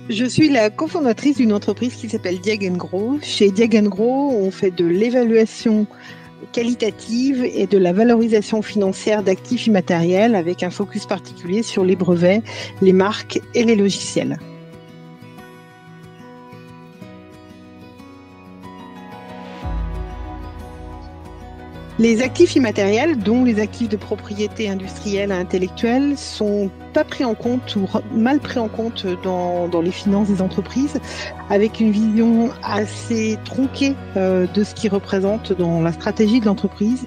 Je suis la cofondatrice d'une entreprise qui s'appelle Diag Grow. Chez Diag Grow, on fait de l'évaluation qualitative et de la valorisation financière d'actifs immatériels avec un focus particulier sur les brevets, les marques et les logiciels. Les actifs immatériels, dont les actifs de propriété industrielle et intellectuelle, sont pas pris en compte ou mal pris en compte dans les finances des entreprises, avec une vision assez tronquée de ce qu'ils représentent dans la stratégie de l'entreprise.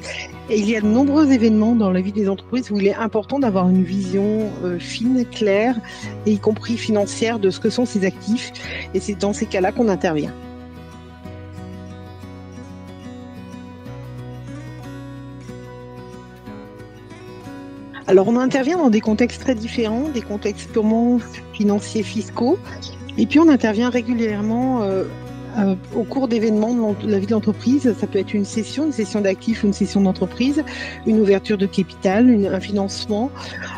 Et il y a de nombreux événements dans la vie des entreprises où il est important d'avoir une vision fine, claire, et y compris financière de ce que sont ces actifs. Et c'est dans ces cas-là qu'on intervient. Alors, on intervient dans des contextes très différents, des contextes purement financiers, fiscaux, et puis on intervient régulièrement au cours d'événements de la vie de l'entreprise. Ça peut être une session d'actifs ou une session d'entreprise, une ouverture de capital, un financement,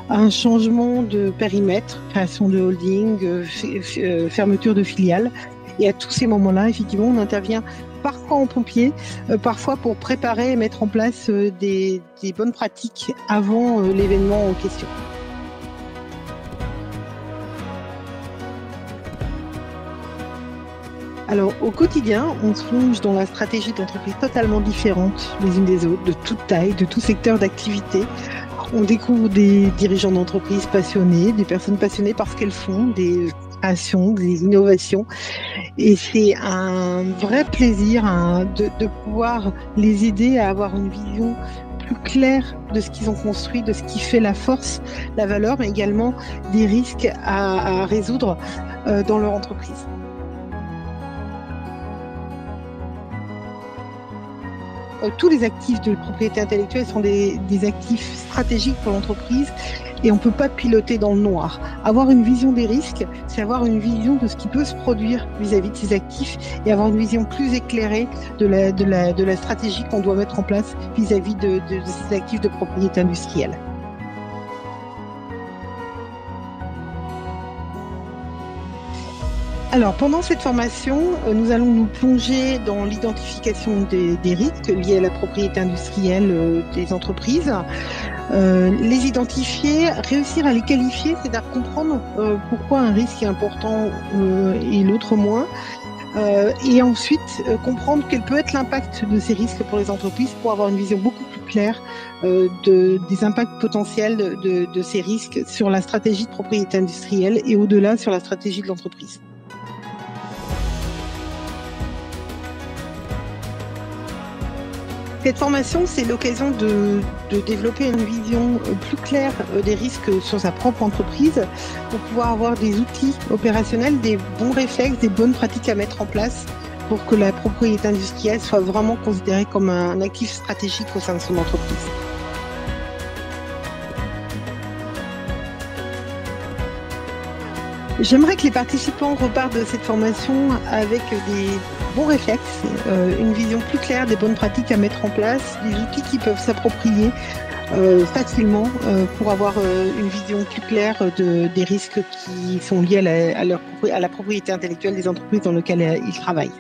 un changement de périmètre, création de holding, fermeture de filiales. Et à tous ces moments-là, effectivement, on intervient parfois en pompier, parfois pour préparer et mettre en place des bonnes pratiques avant l'événement en question. Alors, au quotidien, on se plonge dans la stratégie d'entreprise totalement différentes les unes des autres, de toute taille, de tout secteur d'activité. On découvre des dirigeants d'entreprise passionnés, des personnes passionnées par ce qu'elles font, des créations, des innovations. Et c'est un vrai plaisir de pouvoir les aider à avoir une vision plus claire de ce qu'ils ont construit, de ce qui fait la force, la valeur, mais également des risques à résoudre dans leur entreprise. Tous les actifs de propriété intellectuelle sont des actifs stratégiques pour l'entreprise et on ne peut pas piloter dans le noir. Avoir une vision des risques, c'est avoir une vision de ce qui peut se produire vis-à-vis de ces actifs et avoir une vision plus éclairée de la stratégie qu'on doit mettre en place vis-à-vis de ces actifs de propriété industrielle. Alors, pendant cette formation, nous allons nous plonger dans l'identification des risques liés à la propriété industrielle des entreprises, les identifier, réussir à les qualifier, c'est-à-dire comprendre pourquoi un risque est important et l'autre moins, et ensuite comprendre quel peut être l'impact de ces risques pour les entreprises pour avoir une vision beaucoup plus claire des impacts potentiels de ces risques sur la stratégie de propriété industrielle et au-delà sur la stratégie de l'entreprise. Cette formation, c'est l'occasion de développer une vision plus claire des risques sur sa propre entreprise pour pouvoir avoir des outils opérationnels, des bons réflexes, des bonnes pratiques à mettre en place pour que la propriété industrielle soit vraiment considérée comme un actif stratégique au sein de son entreprise. J'aimerais que les participants repartent de cette formation avec des bons réflexes, une vision plus claire des bonnes pratiques à mettre en place, des outils qui peuvent s'approprier facilement pour avoir une vision plus claire des risques qui sont liés à la propriété intellectuelle des entreprises dans lesquelles ils travaillent.